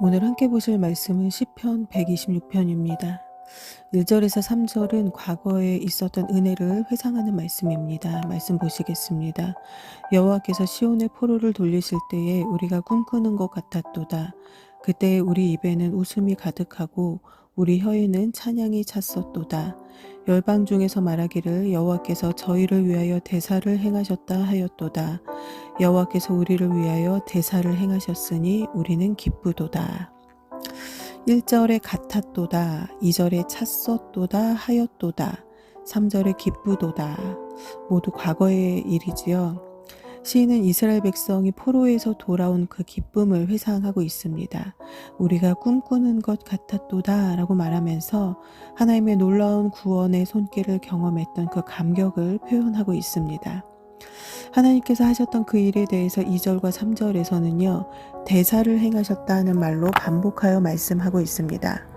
오늘 함께 보실 말씀은 시편 126편입니다. 1절에서 3절은 과거에 있었던 은혜를 회상하는 말씀입니다. 말씀 보시겠습니다. 여호와께서 시온의 포로를 돌리실 때에 우리가 꿈꾸는 것 같았도다. 그때 우리 입에는 웃음이 가득하고 우리 혀에는 찬양이 찼었도다. 열방 중에서 말하기를 여호와께서 저희를 위하여 대사를 행하셨다 하였도다. 여호와께서 우리를 위하여 대사를 행하셨으니 우리는 기쁘도다. 1절에 같았도다, 2절에 찼었도다 하였도다, 3절에 기쁘도다. 모두 과거의 일이지요. 시인은 이스라엘 백성이 포로에서 돌아온 그 기쁨을 회상하고 있습니다. 우리가 꿈꾸는 것 같았도다 라고 말하면서 하나님의 놀라운 구원의 손길을 경험했던 그 감격을 표현하고 있습니다. 하나님께서 하셨던 그 일에 대해서 2절과 3절에서는요, 대사를 행하셨다는 말로 반복하여 말씀하고 있습니다.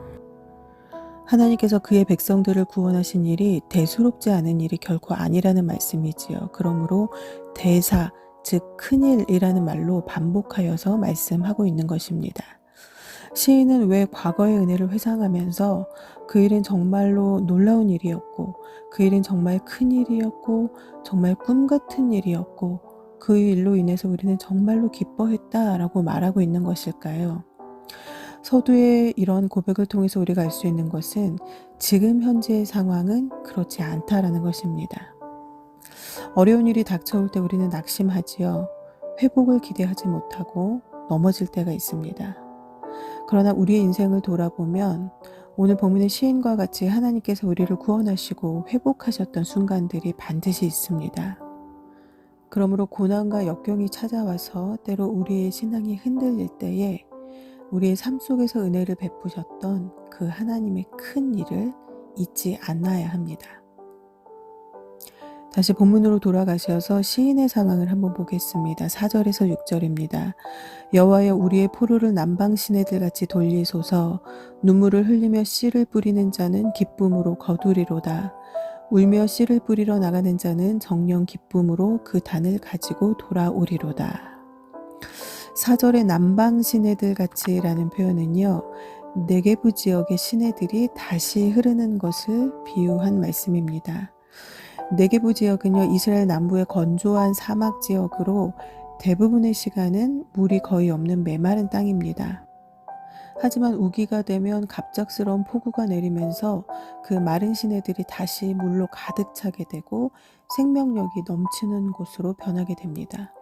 하나님께서 그의 백성들을 구원하신 일이 대수롭지 않은 일이 결코 아니라는 말씀이지요. 그러므로 대사, 즉 큰일이라는 말로 반복하여서 말씀하고 있는 것입니다. 시인은 왜 과거의 은혜를 회상하면서 그 일은 정말로 놀라운 일이었고, 그 일은 정말 큰 일이었고, 정말 꿈 같은 일이었고, 그 일로 인해서 우리는 정말로 기뻐했다라고 말하고 있는 것일까요? 서두의 이런 고백을 통해서 우리가 알 수 있는 것은 지금 현재의 상황은 그렇지 않다라는 것입니다. 어려운 일이 닥쳐올 때 우리는 낙심하지요. 회복을 기대하지 못하고 넘어질 때가 있습니다. 그러나 우리의 인생을 돌아보면 오늘 본문의 시인과 같이 하나님께서 우리를 구원하시고 회복하셨던 순간들이 반드시 있습니다. 그러므로 고난과 역경이 찾아와서 때로 우리의 신앙이 흔들릴 때에 우리의 삶 속에서 은혜를 베푸셨던 그 하나님의 큰 일을 잊지 않아야 합니다. 다시 본문으로 돌아가셔서 시인의 상황을 한번 보겠습니다. 4절에서 6절입니다. 여호와여 우리의 포로를 남방 시내들 같이 돌리소서. 눈물을 흘리며 씨를 뿌리는 자는 기쁨으로 거두리로다. 울며 씨를 뿌리러 나가는 자는 정령 기쁨으로 그 단을 가지고 돌아오리로다. 4절의 남방 시내들 같이라는 표현은요, 네게부 지역의 시내들이 다시 흐르는 것을 비유한 말씀입니다. 네게부 지역은요, 이스라엘 남부의 건조한 사막 지역으로 대부분의 시간은 물이 거의 없는 메마른 땅입니다. 하지만 우기가 되면 갑작스러운 폭우가 내리면서 그 마른 시내들이 다시 물로 가득 차게 되고 생명력이 넘치는 곳으로 변하게 됩니다.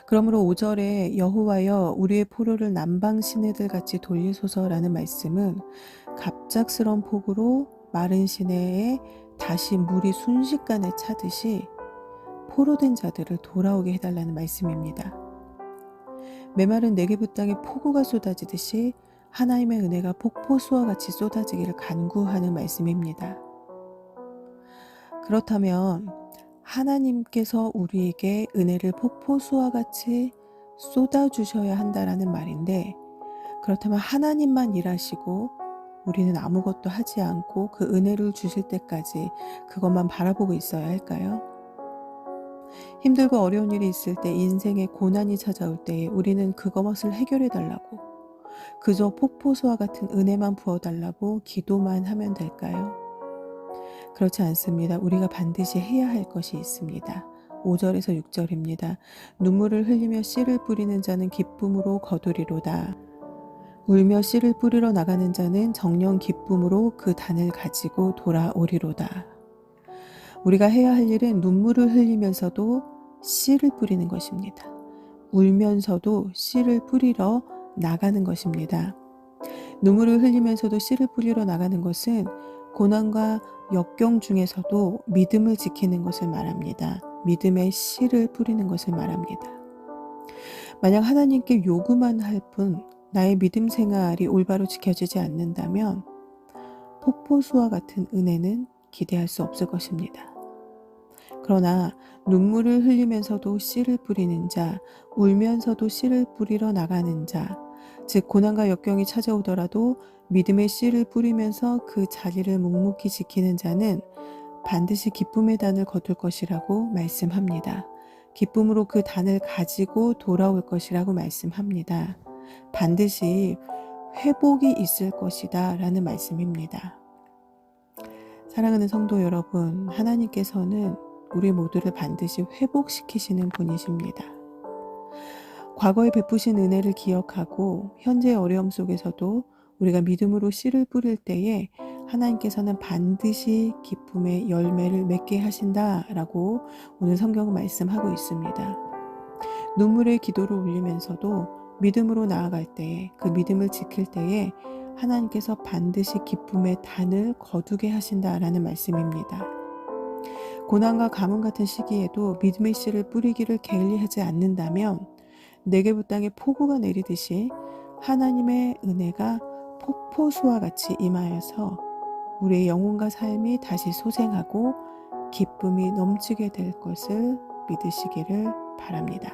그러므로 5절에 여호와여 우리의 포로를 남방 시내들 같이 돌리소서라는 말씀은 갑작스런 폭우로 마른 시내에 다시 물이 순식간에 차듯이 포로된 자들을 돌아오게 해달라는 말씀입니다. 메마른 네게부 땅에 폭우가 쏟아지듯이 하나님의 은혜가 폭포수와 같이 쏟아지기를 간구하는 말씀입니다. 그렇다면 하나님께서 우리에게 은혜를 폭포수와 같이 쏟아주셔야 한다라는 말인데, 그렇다면 하나님만 일하시고 우리는 아무것도 하지 않고 그 은혜를 주실 때까지 그것만 바라보고 있어야 할까요? 힘들고 어려운 일이 있을 때, 인생의 고난이 찾아올 때에 우리는 그것을 해결해 달라고, 그저 폭포수와 같은 은혜만 부어달라고 기도만 하면 될까요? 그렇지 않습니다. 우리가 반드시 해야 할 것이 있습니다. 5절에서 6절입니다. 눈물을 흘리며 씨를 뿌리는 자는 기쁨으로 거두리로다. 울며 씨를 뿌리러 나가는 자는 정령 기쁨으로 그 단을 가지고 돌아오리로다. 우리가 해야 할 일은 눈물을 흘리면서도 씨를 뿌리는 것입니다. 울면서도 씨를 뿌리러 나가는 것입니다. 눈물을 흘리면서도 씨를 뿌리러 나가는 것은 고난과 역경 중에서도 믿음을 지키는 것을 말합니다. 믿음의 씨를 뿌리는 것을 말합니다. 만약 하나님께 요구만 할 뿐 나의 믿음 생활이 올바로 지켜지지 않는다면 폭포수와 같은 은혜는 기대할 수 없을 것입니다. 그러나 눈물을 흘리면서도 씨를 뿌리는 자, 울면서도 씨를 뿌리러 나가는 자, 즉 고난과 역경이 찾아오더라도 믿음의 씨를 뿌리면서 그 자리를 묵묵히 지키는 자는 반드시 기쁨의 단을 거둘 것이라고 말씀합니다. 기쁨으로 그 단을 가지고 돌아올 것이라고 말씀합니다. 반드시 회복이 있을 것이다 라는 말씀입니다. 사랑하는 성도 여러분, 하나님께서는 우리 모두를 반드시 회복시키시는 분이십니다. 과거에 베푸신 은혜를 기억하고 현재의 어려움 속에서도 우리가 믿음으로 씨를 뿌릴 때에 하나님께서는 반드시 기쁨의 열매를 맺게 하신다라고 오늘 성경은 말씀하고 있습니다. 눈물의 기도를 올리면서도 믿음으로 나아갈 때에 그 믿음을 지킬 때에 하나님께서 반드시 기쁨의 단을 거두게 하신다라는 말씀입니다. 고난과 가뭄 같은 시기에도 믿음의 씨를 뿌리기를 게을리하지 않는다면 네게부 땅에 폭우가 내리듯이 하나님의 은혜가 폭포수와 같이 임하여서 우리의 영혼과 삶이 다시 소생하고 기쁨이 넘치게 될 것을 믿으시기를 바랍니다.